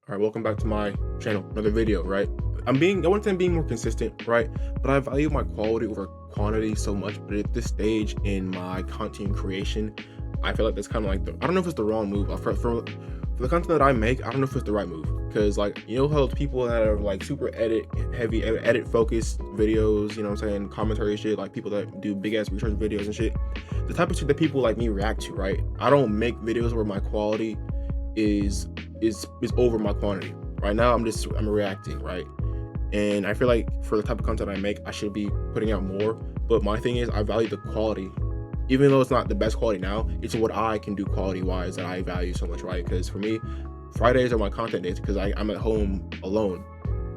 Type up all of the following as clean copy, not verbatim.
All right, welcome back to my channel, another video, right? I want to say I'm being more consistent, right? But I value my quality over quantity so much. But at this stage in my content creation, I feel like that's kind of like I don't know if it's the wrong move. For the content that I make, I don't know if it's the right move. Because like, you know how those people that are like super edit focused videos, you know what I'm saying, commentary shit, like people that do big ass research videos and shit, the type of shit that people like me react to, right? I don't make videos where my quality is over my quantity. Right now I'm reacting, right? And I feel like for the type of content I make, I should be putting out more. But my thing is, I value the quality. Even though it's not the best quality now, it's what I can do quality wise that I value so much, right? Because for me, Fridays are my content days because I'm at home alone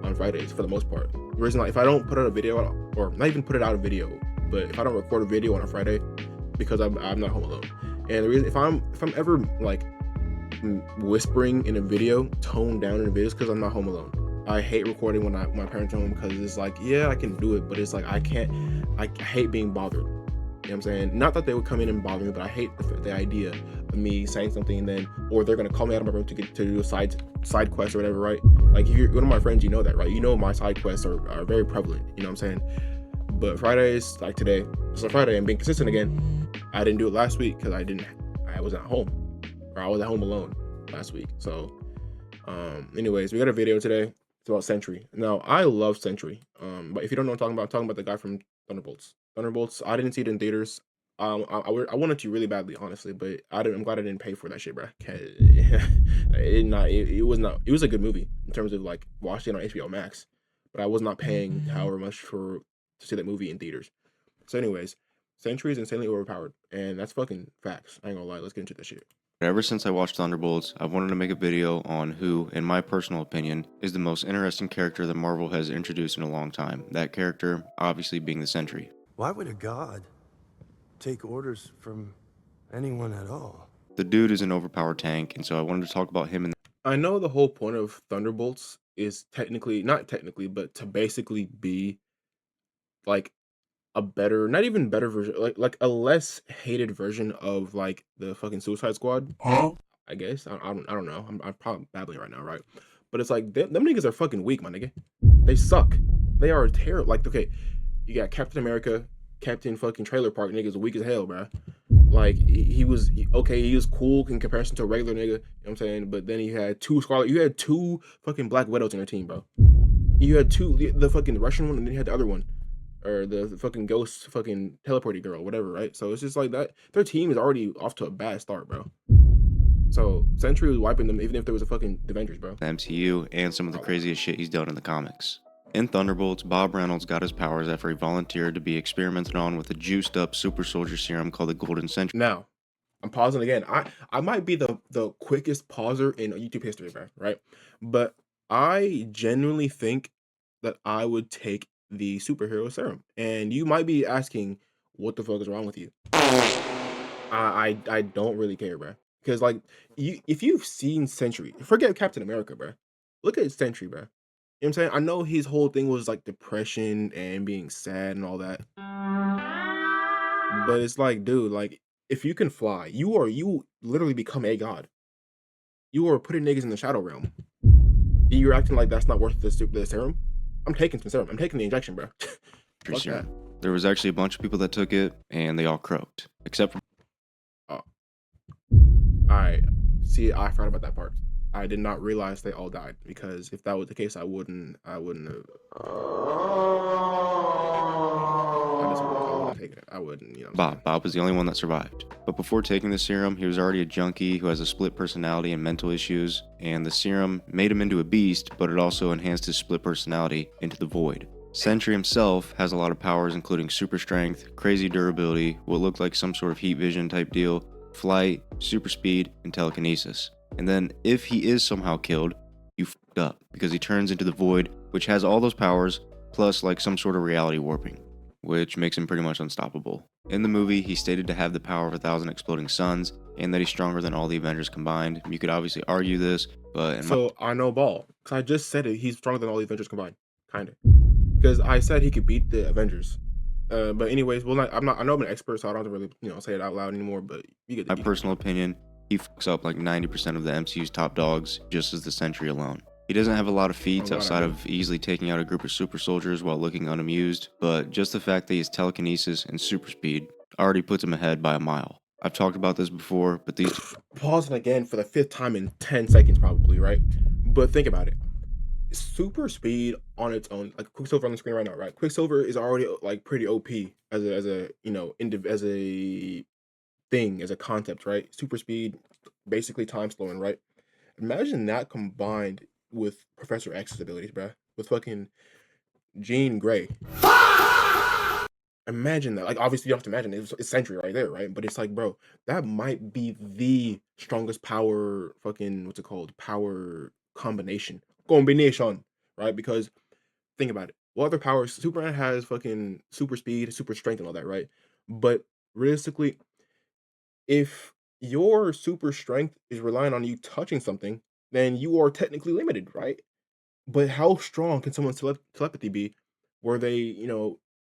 on Fridays for the most part. The reason, like, if I don't put out a video, or not even put it out a video, but if I don't record a video on a Friday, because I'm not home alone. And the reason, if I'm ever like whispering in a video, toned down in a video, because I'm not home alone. I hate recording when my parents are home, because it's like, yeah, I can do it, but it's like I hate being bothered. You know what I'm saying? Not that they would come in and bother me, but I hate the idea of me saying something and then, or they're gonna call me out of my room to do a side quest or whatever, right? Like if you're one of my friends, you know that, right? You know my side quests are very prevalent, you know what I'm saying? But Fridays, like today, it's a Friday, I'm being consistent again. I didn't do it last week because I was at home, or I was at home alone last week. So anyways, we got a video today. It's about Sentry. Now I love Sentry, but if you don't know what I'm talking about the guy from Thunderbolts. I didn't see it in theaters. I wanted to really badly, honestly, but I'm glad I didn't pay for that shit, bro. It was a good movie in terms of like watching it on HBO Max, but I was not paying however much to see that movie in theaters. So anyways, Sentry is insanely overpowered, and that's fucking facts. I ain't gonna lie. Let's get into this shit. Ever since I watched Thunderbolts, I've wanted to make a video on who, in my personal opinion, is the most interesting character that Marvel has introduced in a long time. That character, obviously, being the Sentry. Why would a god take orders from anyone at all? The dude is an overpowered tank, and so I wanted to talk about him. I know the whole point of Thunderbolts is not technically, but to basically be like a better, not even better version, like a less hated version of like the fucking Suicide Squad. Huh? I guess I don't know. I'm probably babbling right now, right? But it's like them niggas are fucking weak, my nigga. They suck. They are terrible. Like, okay, you got Captain America, Captain fucking Trailer Park niggas weak as hell, bro. Like he was cool in comparison to a regular nigga, you know what I'm saying? But then you had two fucking Black Widows on your team, bro. You had the fucking Russian one, and then you had the other one, or the fucking ghost fucking teleporting girl, whatever, right? So it's just like that. Their team is already off to a bad start, bro. So Sentry was wiping them, even if there was a fucking Avengers, bro. The MCU and some of the craziest shit he's done in the comics. In Thunderbolts, Bob Reynolds got his powers after he volunteered to be experimented on with a juiced up super soldier serum called the Golden Sentry. Now, I'm pausing again. I might be the quickest pauser in YouTube history, bro, right? But I genuinely think that I would take the superhero serum. And you might be asking, what the fuck is wrong with you? I don't really care, bro. Because like if you've seen Sentry, forget Captain America, bro. Look at Sentry, bro. You know what I'm saying? I know his whole thing was like depression and being sad and all that. But it's like, dude, like if you can fly, you literally become a god. You are putting niggas in the shadow realm. You're acting like that's not worth the serum. I'm taking some serum. I'm taking the injection, bro. Serum. There was actually a bunch of people that took it, and they all croaked, except for. Oh, I see. I forgot about that part. I did not realize they all died, because if that was the case, I wouldn't have. I wouldn't, you know. Bob was the only one that survived. But before taking the serum, he was already a junkie who has a split personality and mental issues, and the serum made him into a beast, but it also enhanced his split personality into the void. Sentry himself has a lot of powers, including super strength, crazy durability, what looked like some sort of heat vision type deal, flight, super speed, and telekinesis. And then if he is somehow killed, you fucked up, because he turns into the void, which has all those powers, plus like some sort of reality warping, which makes him pretty much unstoppable. In the movie, he's stated to have the power of 1,000 exploding suns, and that he's stronger than all the Avengers combined. You could obviously argue this, but I know ball, because I just said it. He's stronger than all the Avengers combined, kind of. Because I said he could beat the Avengers. But anyways, I know I'm an expert, so I don't have to really, say it out loud anymore. But you get my personal opinion, He fucks up like 90% of the MCU's top dogs just as the Sentry alone. He doesn't have a lot of feats I'm glad I outside do. of easily taking out a group of super soldiers while looking unamused, but just the fact that he has telekinesis and super speed already puts him ahead by a mile. I've talked about this before, but these Pausing again for the 5th time in 10 seconds, probably, right? But think about it. Super speed on its own, like Quicksilver on the screen right now, right? Quicksilver is already like pretty OP as a as a thing, as a concept, right? Super speed, basically time slowing, right? Imagine that combined with Professor X's abilities, bruh. With fucking Jean Grey. Imagine that. Like, obviously, you don't have to imagine it. It's Sentry right there, right? But it's like, bro, that might be the strongest power fucking, what's it called? Power combination, right? Because think about it. What other powers? Superman has fucking super speed, super strength, and all that, right? But realistically, if your super strength is relying on you touching something, then you are technically limited, right? But how strong can someone's telepathy be where they,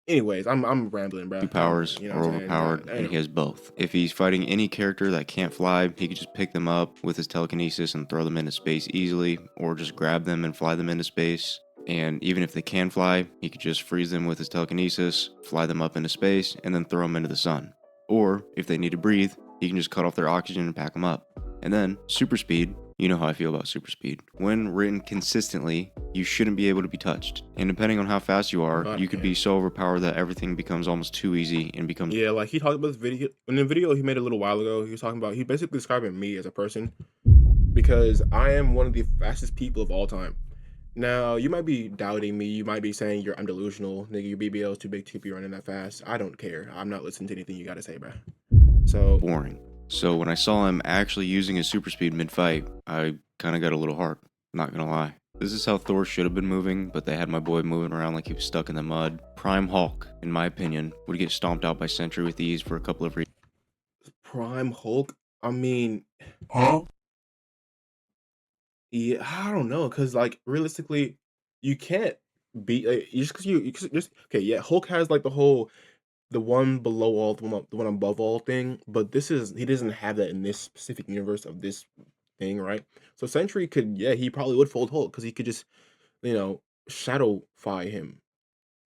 anyways, I'm rambling, two bruh. powers You know are what I'm saying? overpowered, and he has both. If he's fighting any character that can't fly, he could just pick them up with his telekinesis and throw them into space easily, or just grab them and fly them into space. And even if they can fly, he could just freeze them with his telekinesis, fly them up into space, and then throw them into the sun. Or, if they need to breathe, he can just cut off their oxygen and pack them up. And then, super speed. You know how I feel about super speed. When written consistently, you shouldn't be able to be touched. And depending on how fast you are, God, you could be so overpowered that everything becomes almost too easy and becomes Yeah, like he talked about this video in the video he made a little while ago. He was talking about he basically describing me as a person because I am one of the fastest people of all time. Now, you might be doubting me. You might be saying I'm delusional. Nigga, your BBL is too big to be running that fast. I don't care. I'm not listening to anything you got to say, bro. So, boring. So when I saw him actually using his super speed mid-fight, I kind of got a little heart, not gonna lie. This is how Thor should have been moving, but they had my boy moving around like he was stuck in the mud. Prime Hulk, in my opinion, would get stomped out by Sentry with ease for a couple of reasons. Prime Hulk, I mean, yeah, I don't know, cause like realistically, you can't beat just because you just okay. Yeah, Hulk has like the one below all, the one above all thing, but this is he doesn't have that in this specific universe of this thing, right? So Sentry could, yeah, he probably would fold Hulk because he could just shadowfy him,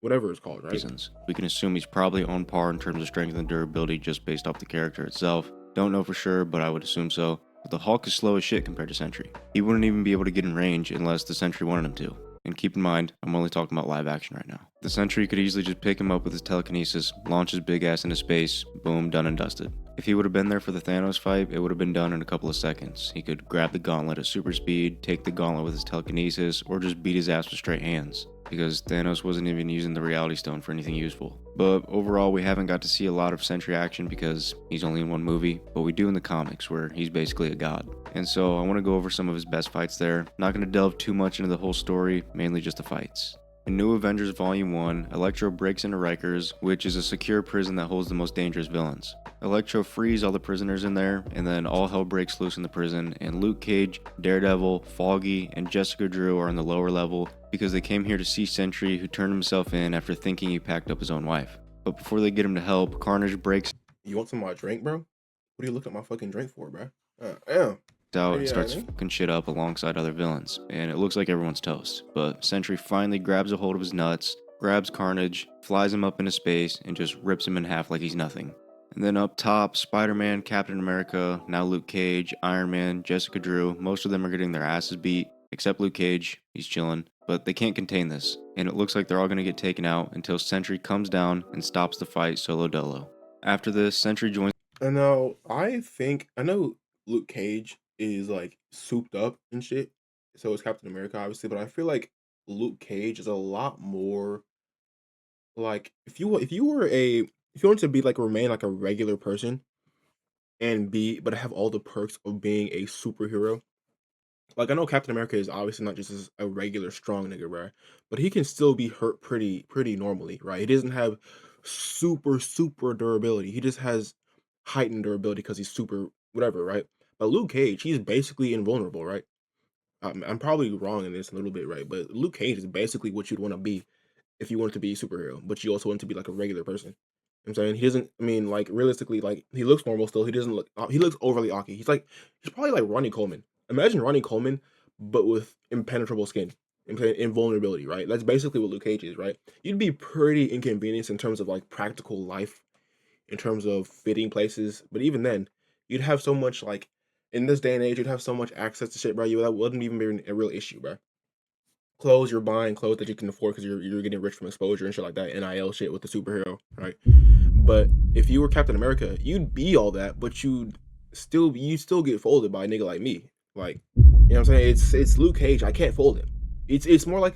whatever it's called, right? We can assume he's probably on par in terms of strength and durability just based off the character itself. Don't know for sure, but I would assume so. But the Hulk is slow as shit compared to Sentry. He wouldn't even be able to get in range unless the Sentry wanted him to. And keep in mind, I'm only talking about live action right now. The Sentry could easily just pick him up with his telekinesis, launch his big ass into space, boom, done and dusted. If he would have been there for the Thanos fight, it would have been done in a couple of seconds. He could grab the gauntlet at super speed, take the gauntlet with his telekinesis, or just beat his ass with straight hands, because Thanos wasn't even using the Reality Stone for anything useful. But overall, we haven't got to see a lot of Sentry action because he's only in one movie, but we do in the comics where he's basically a god. And so I want to go over some of his best fights there. Not going to delve too much into the whole story, mainly just the fights. In New Avengers Volume 1, Electro breaks into Rikers, which is a secure prison that holds the most dangerous villains. Electro frees all the prisoners in there, and then all hell breaks loose in the prison, and Luke Cage, Daredevil, Foggy, and Jessica Drew are on the lower level because they came here to see Sentry, who turned himself in after thinking he packed up his own wife. But before they get him to help, Carnage breaks You want some of my drink, bro? What are you looking at my fucking drink for, bro? Yeah. out and Yeah, I starts think. fucking shit up alongside other villains, and it looks like everyone's toast. But Sentry finally grabs a hold of his nuts, grabs Carnage, flies him up into space, and just rips him in half like he's nothing. And then up top, Spider-Man, Captain America, now Luke Cage, Iron Man, Jessica Drew, most of them are getting their asses beat, except Luke Cage, he's chilling. But they can't contain this, and it looks like they're all gonna get taken out until Sentry comes down and stops the fight solo dolo. After this, Sentry joins And now I know Luke Cage is like souped up and shit. So is Captain America, obviously, but I feel like Luke Cage is a lot more like if you wanted to be like remain like a regular person and be but have all the perks of being a superhero. Like I know Captain America is obviously not just as a regular strong nigga, right? But he can still be hurt pretty normally, right? He doesn't have super durability. He just has heightened durability because he's super whatever, right? But Luke Cage, he's basically invulnerable, right? I'm probably wrong in this a little bit, right? But Luke Cage is basically what you'd want to be if you wanted to be a superhero, but you also want to be like a regular person. I'm saying he doesn't. I mean, like realistically, like he looks normal still. He doesn't look. He looks overly awky. He's probably like Ronnie Coleman. Imagine Ronnie Coleman, but with impenetrable skin, invulnerability. Right. That's basically what Luke Cage is. Right. You'd be pretty inconvenienced in terms of like practical life, in terms of fitting places. But even then, you'd have so much like in this day and age, you'd have so much access to shit, bro. That wouldn't even be a real issue, bro. Clothes you're buying, clothes that you can afford because you're getting rich from exposure and shit like that. NIL shit with the superhero, right? But if you were Captain America, you'd be all that, but you still get folded by a nigga like me. Like, you know what I'm saying? It's Luke Cage. I can't fold him. It's more like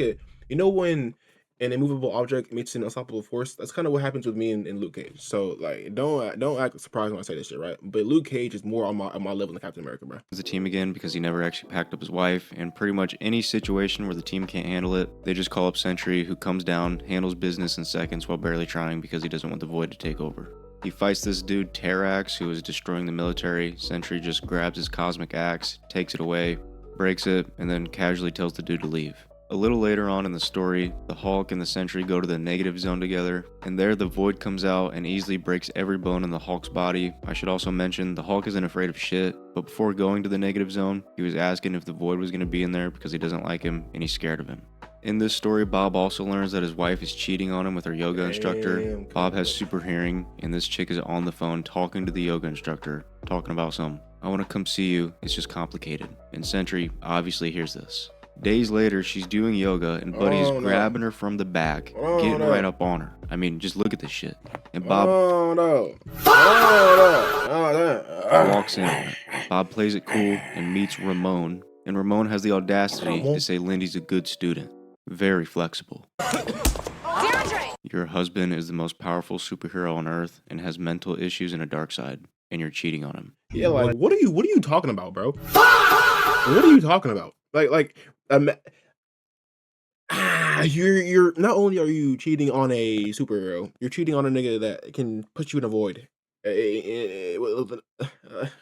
when an immovable object meets an unstoppable force. That's kind of what happens with me and Luke Cage. So like, don't act surprised when I say this shit, right? But Luke Cage is more on my level than Captain America, bro. The team again because he never actually packed up his wife, and pretty much any situation where the team can't handle it, they just call up Sentry, who comes down, handles business in seconds while barely trying because he doesn't want the Void to take over. He fights this dude Terrax, who is destroying the military. Sentry just grabs his cosmic axe, takes it away, breaks it, and then casually tells the dude to leave. A little later on in the story, the Hulk and the Sentry go to the negative zone together, and there the Void comes out and easily breaks every bone in the Hulk's body. I should also mention, the Hulk isn't afraid of shit, but before going to the negative zone, he was asking if the Void was going to be in there because he doesn't like him and he's scared of him. In this story, Bob also learns that his wife is cheating on him with her yoga instructor. Damn, Bob has super hearing, and this chick is on the phone talking to the yoga instructor, talking about I want to come see you, it's just complicated. And Sentry obviously hears this. Days later, she's doing yoga, and Buddy's grabbing her from the back, getting right up on her. I mean, just look at this shit. And Bob walks in. Bob plays it cool and meets Ramon, and Ramon has the audacity to say Lindy's a good student. Very flexible. Your husband is the most powerful superhero on Earth and has mental issues and a dark side, and you're cheating on him. Yeah, like what are you talking about, bro? What are you talking about? You're not only are you cheating on a superhero, you're cheating on a nigga that can put you in a void.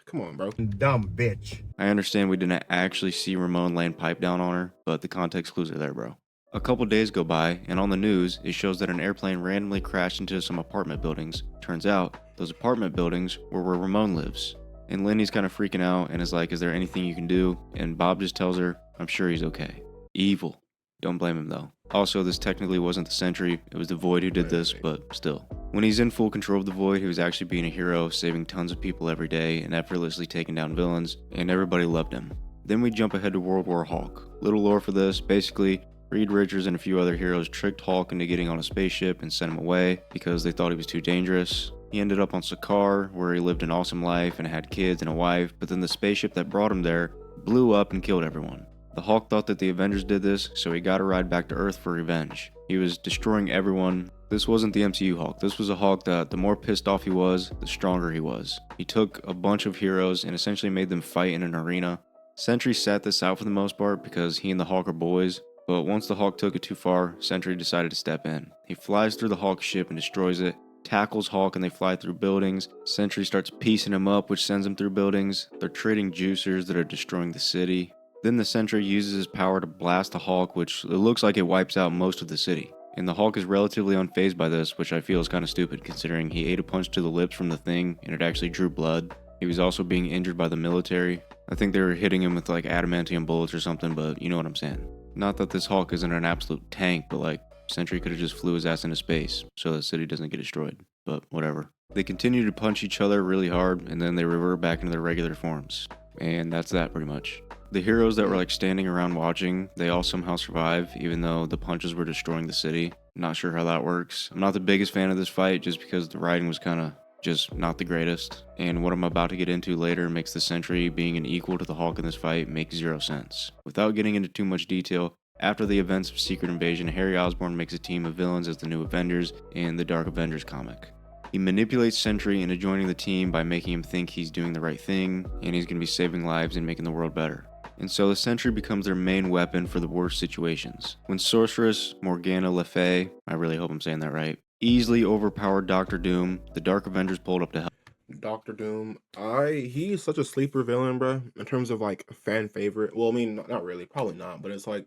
Come on, bro. Dumb bitch. I understand we didn't actually see Ramon laying pipe down on her, but the context clues are there, bro. A couple days go by, and on the news, it shows that an airplane randomly crashed into some apartment buildings. Turns out, those apartment buildings were where Ramon lives. And Lindy's kind of freaking out and is like, is there anything you can do? And Bob just tells her, I'm sure he's okay. Evil. Don't blame him though. Also, this technically wasn't the Sentry, it was the Void who did this, but still. When he's in full control of the Void, he was actually being a hero, saving tons of people every day and effortlessly taking down villains, and everybody loved him. Then we jump ahead to World War Hulk. Little lore for this, basically, Reed Richards and a few other heroes tricked Hulk into getting on a spaceship and sent him away because they thought he was too dangerous. He ended up on Sakaar, where he lived an awesome life and had kids and a wife, but then the spaceship that brought him there blew up and killed everyone. The Hulk thought that the Avengers did this, so he got a ride back to Earth for revenge. He was destroying everyone. This wasn't the MCU Hulk. This was a Hulk that the more pissed off he was, the stronger he was. He took a bunch of heroes and essentially made them fight in an arena. Sentry sat this out for the most part because he and the Hulk are boys, but once the Hulk took it too far, Sentry decided to step in. He flies through the Hulk ship and destroys it, tackles Hulk and they fly through buildings. Sentry starts piecing him up, which sends him through buildings. They're trading juicers that are destroying the city. Then the Sentry uses his power to blast the Hulk, which it looks like it wipes out most of the city. And the Hulk is relatively unfazed by this, which I feel is kind of stupid considering he ate a punch to the lips from the thing and it actually drew blood. He was also being injured by the military. I think they were hitting him with like adamantium bullets or something, but you know what I'm saying. Not that this Hulk isn't an absolute tank, but like Sentry could have just flew his ass into space so the city doesn't get destroyed, but whatever. They continue to punch each other really hard and then they revert back into their regular forms. And that's that pretty much. The heroes that were like standing around watching, they all somehow survive, even though the punches were destroying the city. Not sure how that works. I'm not the biggest fan of this fight just because the writing was kind of just not the greatest. And what I'm about to get into later makes the Sentry being an equal to the Hulk in this fight make zero sense. Without getting into too much detail, after the events of Secret Invasion, Harry Osborn makes a team of villains as the new Avengers in the Dark Avengers comic. He manipulates Sentry into joining the team by making him think he's doing the right thing and he's going to be saving lives and making the world better. And so the Sentry becomes their main weapon for the worst situations. When Sorceress Morgana Le Fay, I really hope I'm saying that right, easily overpowered Doctor Doom, the Dark Avengers pulled up to help. Doctor Doom, he's such a sleeper villain, bro. In terms of like fan favorite. Well, I mean, not really, probably not, but it's like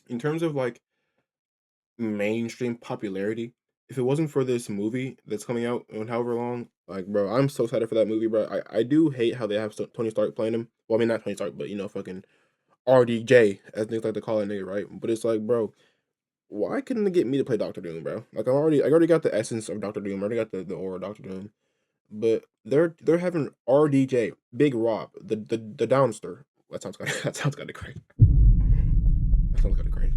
in terms of like mainstream popularity, if it wasn't for this movie that's coming out in however long, like, bro, I'm so excited for that movie, bro. I do hate how they have Tony Stark playing him. Well, I mean, not Tony Stark, but fucking RDJ, as niggas like to call that nigga, right? But it's like, bro, why couldn't they get me to play Doctor Doom, bro? Like, I already got the essence of Doctor Doom. I already got the aura of Doctor Doom. But they're having RDJ, Big Rob, the Downster. That sounds kind of that sounds kind of crazy. That sounds kind of crazy.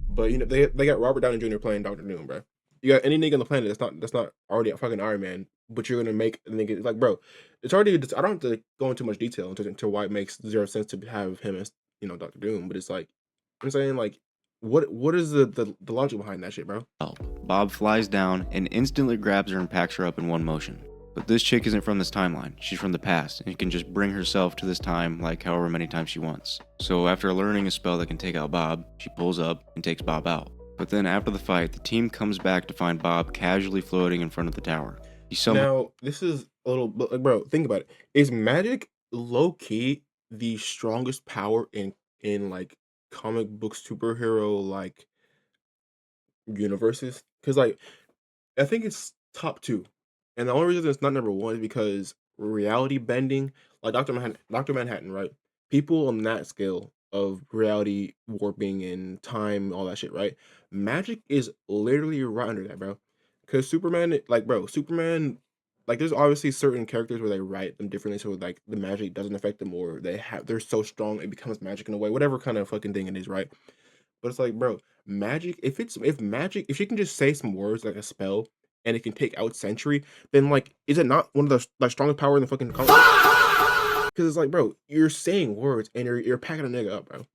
But they got Robert Downey Jr. playing Doctor Doom, bro. You got any nigga on the planet that's not already a fucking Iron Man, but you're gonna make a nigga like, bro. It's already. I don't have to go into much detail into why it makes zero sense to have him as Doctor Doom. But it's like I'm saying, like, what is the logic behind that shit, bro? Help. Bob flies down and instantly grabs her and packs her up in one motion. But this chick isn't from this timeline. She's from the past and can just bring herself to this time like however many times she wants. So after learning a spell that can take out Bob, she pulls up and takes Bob out. But then after the fight, the team comes back to find Bob casually floating in front of the tower. Now, this is a little, but like, bro, think about it. Is magic low key the strongest power in like comic book superhero like universes? Because like I think it's top two, and the only reason it's not number one is because reality bending, like Doctor Manhattan, right? People on that scale of reality warping and time, all that shit, right? Magic is literally right under that, bro. Because Superman, like, bro, Superman, like, there's obviously certain characters where they write them differently, so like the magic doesn't affect them, or they're so strong it becomes magic in a way, whatever kind of fucking thing it is, right? But it's like, bro, magic, if she can just say some words like a spell and it can take out Sentry, then like is it not one of the like strongest power in the fucking comic? Because it's like, bro, you're saying words and you're packing a nigga up, bro.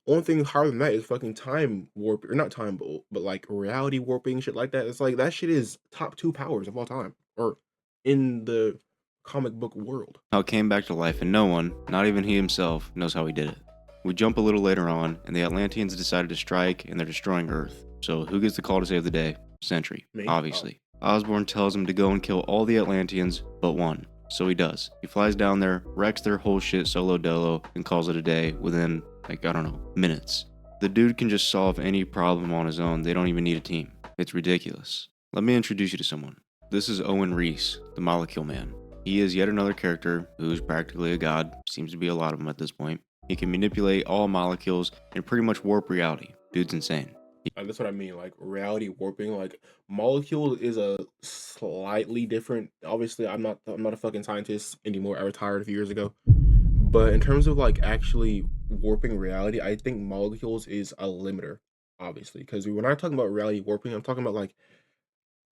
Only thing harder than that is fucking time warp, or not time, but like reality warping shit like that. It's like that shit is top two powers of all time, or in the comic book world. How it came back to life, and no one, not even he himself, knows how he did it. We jump a little later on, and the Atlanteans decided to strike, and they're destroying Earth. So who gets the call to save the day? Sentry, Me? obviously. Osborn tells him to go and kill all the Atlanteans but one. So he does. He flies down there, wrecks their whole shit solo dolo, and calls it a day within, like, I don't know, minutes. The dude can just solve any problem on his own. They don't even need a team. It's ridiculous. Let me introduce you to someone. This is Owen Reese, the Molecule Man. He is yet another character who's practically a god. Seems to be a lot of them at this point. He can manipulate all molecules and pretty much warp reality. Dude's insane. That's what I mean, like reality warping. Like molecule is a slightly different. Obviously, I'm not a fucking scientist anymore. I retired a few years ago. But in terms of like actually warping reality, I think molecules is a limiter, obviously. Because when I'm talking about reality warping, I'm talking about like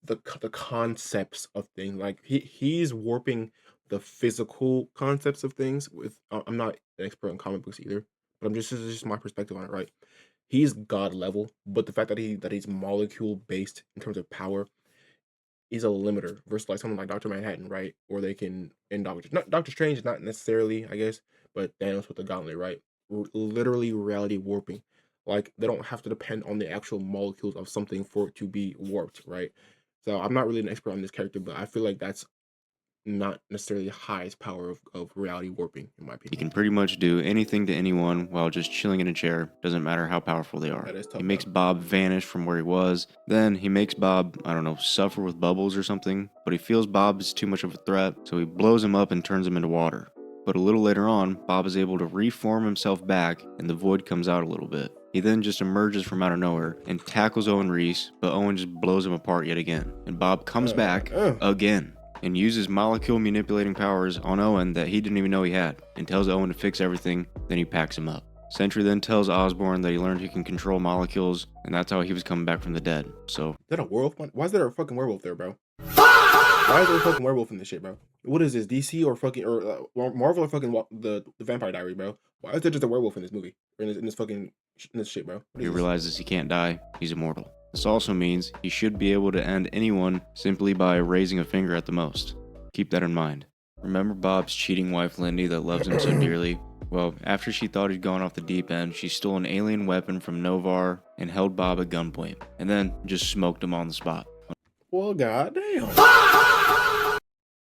the concepts of things. Like he's warping the physical concepts of things. I'm not an expert on comic books either, but this is just my perspective on it, right? He's god level, but the fact that he's molecule based in terms of power is a limiter versus like someone like Doctor Manhattan, right? Or they can in Doctor Strange, not necessarily, I guess, but Thanos with the gauntlet, right? Literally reality warping. Like they don't have to depend on the actual molecules of something for it to be warped, right? So I'm not really an expert on this character, but I feel like that's not necessarily the highest power of reality warping, in my He opinion. can pretty much do anything to anyone while just chilling in a chair. Doesn't matter how powerful they are. That is tough, He makes bro. Bob vanish from where he was. Then he makes Bob, I don't know, suffer with bubbles or something. But he feels Bob is too much of a threat, so he blows him up and turns him into water. But a little later on, Bob is able to reform himself back and the void comes out a little bit. He then just emerges from out of nowhere and tackles Owen Reese, but Owen just blows him apart yet again. And Bob comes back again and uses molecule manipulating powers on Owen that he didn't even know he had, and tells Owen to fix everything, then he packs him up. Sentry then tells Osborn that he learned he can control molecules, and that's how he was coming back from the dead. So, Is that a werewolf? Why is there a fucking werewolf there, bro? Why is there a fucking werewolf in this shit, bro? What is this, DC or fucking or Marvel or fucking the Vampire Diary, bro? Why is there just a werewolf in this movie or in this fucking in this shit, bro? What he is this? realizes he can't die, he's immortal. This also means he should be able to end anyone simply by raising a finger at the most. Keep that in mind. Remember Bob's cheating wife Lindy that loves him so dearly? Well, after she thought he'd gone off the deep end, she stole an alien weapon from Novar and held Bob at gunpoint, and then just smoked him on the spot. Well, goddamn.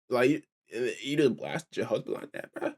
Like you just blasted your husband like that, bro.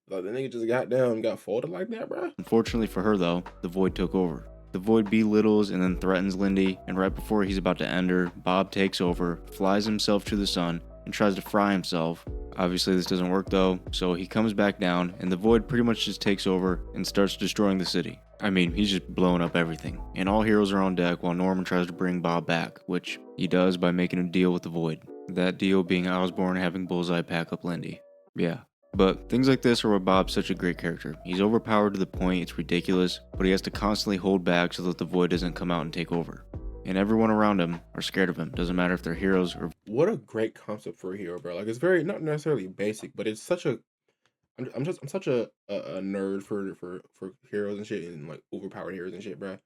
Like the nigga just got down and got folded like that, bro. Unfortunately for her though, the void took over. The Void belittles and then threatens Lindy, and right before he's about to end her, Bob takes over, flies himself to the sun, and tries to fry himself. Obviously this doesn't work though, so he comes back down, and the Void pretty much just takes over and starts destroying the city. I mean, he's just blowing up everything, and all heroes are on deck while Norman tries to bring Bob back, which he does by making a deal with the Void. That deal being Osborn having Bullseye pack up Lindy. Yeah. But things like this are why Bob's such a great character. He's overpowered to the point it's ridiculous, but he has to constantly hold back so that the Void doesn't come out and take over. And everyone around him are scared of him, doesn't matter if they're heroes or... What a great concept for a hero, bro. Like, it's very, not necessarily basic, but it's such a, I'm such a nerd for heroes and shit, and like overpowered heroes and shit, bro.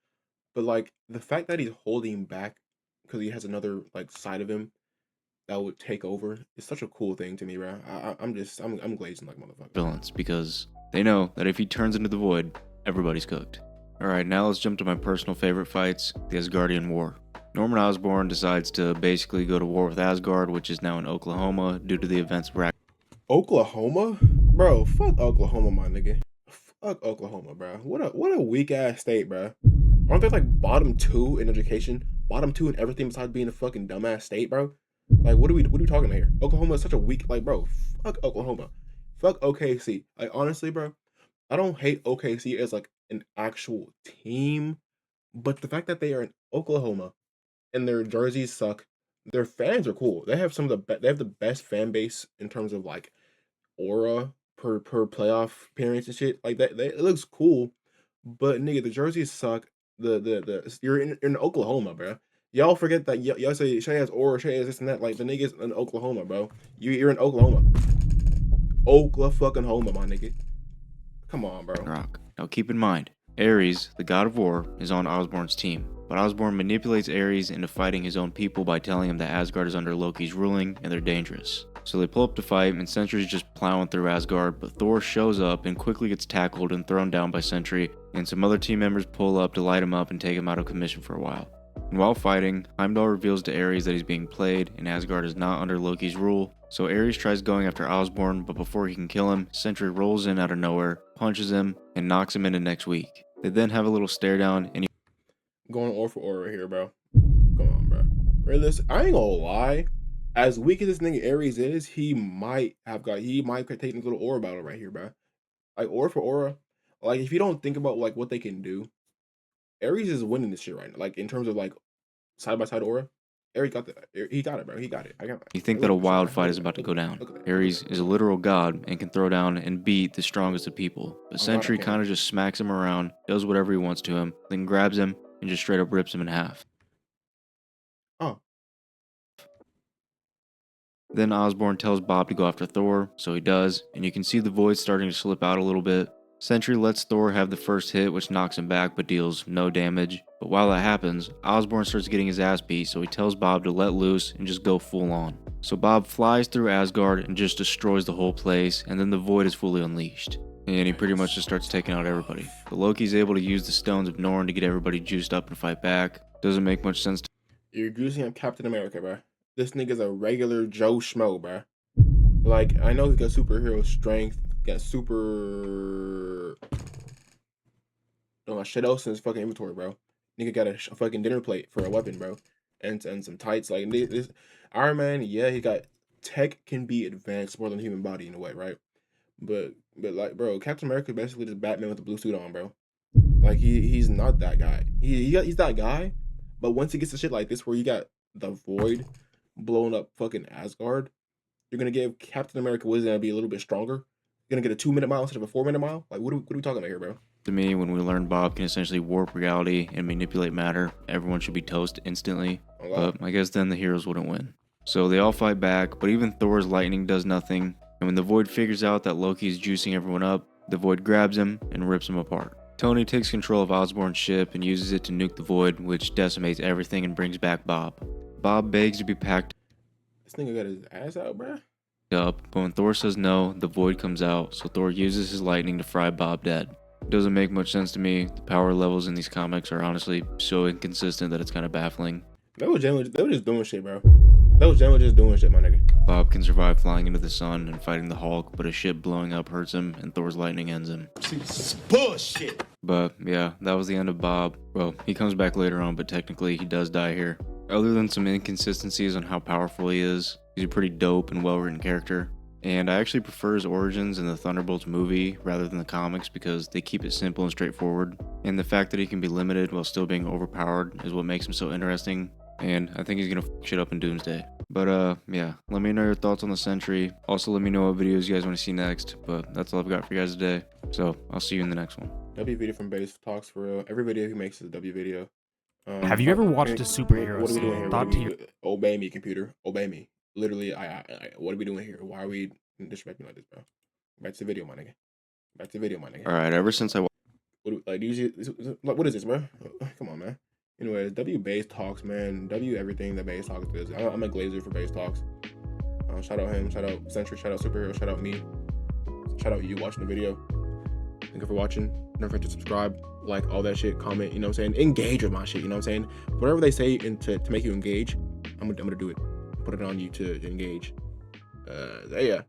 But like the fact that he's holding back because he has another like side of him that would take over is such a cool thing to me, bro. I'm glazing like motherfucker. villains, because they know that if he turns into the Void, everybody's cooked. Alright, now let's jump to my personal favorite fights, the Asgardian War. Norman Osborn decides to basically go to war with Asgard, which is now in Oklahoma, due to the events of Oklahoma, bro. Fuck Oklahoma, my nigga. Fuck Oklahoma, bro. What a weak ass state, bro. Aren't they like bottom 2 in education, bottom 2 in everything besides being a fucking dumbass state, bro? Like, what are we talking about here? Oklahoma is such a weak, like, bro. Fuck Oklahoma. Fuck OKC. Like, honestly, bro, I don't hate OKC as like an actual team, but the fact that they are in Oklahoma and their jerseys suck, their fans are cool. They have some of they have the best fan base in terms of like aura per playoff appearance and shit. Like that, it looks cool, but nigga, the jerseys suck. You're in Oklahoma, bro. Y'all forget that y'all say Shay has aura, Shay has this and that. Like the niggas in Oklahoma, bro. You're in Oklahoma. Oklahoma, my nigga. Come on, bro. Ragnarok. Now keep in mind, Ares, the god of war, is on Osborn's team, but Osborn manipulates Ares into fighting his own people by telling him that Asgard is under Loki's ruling and they're dangerous. So they pull up to fight, and Sentry's just plowing through Asgard, but Thor shows up and quickly gets tackled and thrown down by Sentry, and some other team members pull up to light him up and take him out of commission for a while. And while fighting, Heimdall reveals to Ares that he's being played and Asgard is not under Loki's rule, so Ares tries going after Osborn, but before he can kill him, Sentry rolls in out of nowhere, punches him, and knocks him into next week. They then have a little stare down, and Going aura for aura here, bro. Come on, bro. Realistic, I ain't gonna lie. As weak as this nigga Ares is, he might take a little aura battle right here, bro. Like aura for aura. Like if you don't think about like what they can do, Ares is winning this shit right now. Like in terms of like side by side aura, Ares got that. He got it, bro. He got it. you think that a wild fight is about to go down. Ares is a literal god and can throw down and beat the strongest of people, but Sentry kind of just smacks him around, does whatever he wants to him, then grabs him and just straight up rips him in half. Oh. Then Osborn tells Bob to go after Thor, so he does, and you can see the Void starting to slip out a little bit. Sentry lets Thor have the first hit, which knocks him back but deals no damage. But while that happens, Osborn starts getting his ass beat, so he tells Bob to let loose and just go full on. So Bob flies through Asgard and just destroys the whole place, and then the Void is fully unleashed. And he pretty much just starts taking out everybody. But Loki's able to use the Stones of Norn to get everybody juiced up and fight back. Doesn't make much sense to... You're juicing up Captain America, bro. This nigga's a regular Joe Schmo, bro. Like, I know he got superhero strength, got super... shit else in his fucking inventory, bro. Nigga got a fucking dinner plate for a weapon, bro. And some tights. Like, this Iron Man, yeah, he got... Tech can be advanced more than the human body in a way, right? But like, bro, Captain America is basically just Batman with a blue suit on, bro. Like, he's not that guy. He's that guy, but once he gets to shit like this where you got the Void blowing up fucking Asgard, you're gonna give Captain America what is gonna be a little bit stronger. You're gonna get a 2-minute mile instead of a 4-minute mile. Like, what are we talking about here, bro? To me, when we learn Bob can essentially warp reality and manipulate matter, everyone should be toast instantly. But I guess then the heroes wouldn't win. So they all fight back, but even Thor's lightning does nothing. And when the Void figures out that Loki is juicing everyone up, the Void grabs him and rips him apart. Tony takes control of Osborn's ship and uses it to nuke the Void, which decimates everything and brings back Bob. Bob begs to be packed This nigga got his ass out, bro. up, but when Thor says no, the Void comes out, so Thor uses his lightning to fry Bob dead. It doesn't make much sense to me. The power levels in these comics are honestly so inconsistent that it's kind of baffling. They were just doing shit, bro. That was generally just doing shit, my nigga. Bob can survive flying into the sun and fighting the Hulk, but a ship blowing up hurts him, and Thor's lightning ends him. Bullshit. But yeah, that was the end of Bob. Well, he comes back later on, but technically he does die here. Other than some inconsistencies on how powerful he is, he's a pretty dope and well-written character. And I actually prefer his origins in the Thunderbolts movie rather than the comics because they keep it simple and straightforward. And the fact that he can be limited while still being overpowered is what makes him so interesting. And I think he's gonna f shit up in Doomsday. But yeah, let me know your thoughts on the Sentry. Also, let me know what videos you guys want to see next. But that's all I've got for you guys today. So I'll see you in the next one. W video from Base Talks for real. Every video he makes is a W video. Have you ever watched a superhero What are we doing here? thought to your Obey me, computer. Obey me. Literally, what are we doing here? Why are we disrespecting like this, bro? Back to the video, my nigga. Back to the video, my nigga. All right, ever since I What is this, bro? Come on, man. Anyways, W Base Talks, man. W everything that Base Talks is. I'm a glazer for Base Talks. Shout out him. Shout out Sentry. Shout out Superhero. Shout out me. Shout out you watching the video. Thank you for watching. Don't forget to subscribe, like, all that shit, comment, you know what I'm saying? Engage with my shit, you know what I'm saying? Whatever they say to make you engage, I'm gonna do it. Put it on you to engage. Yeah.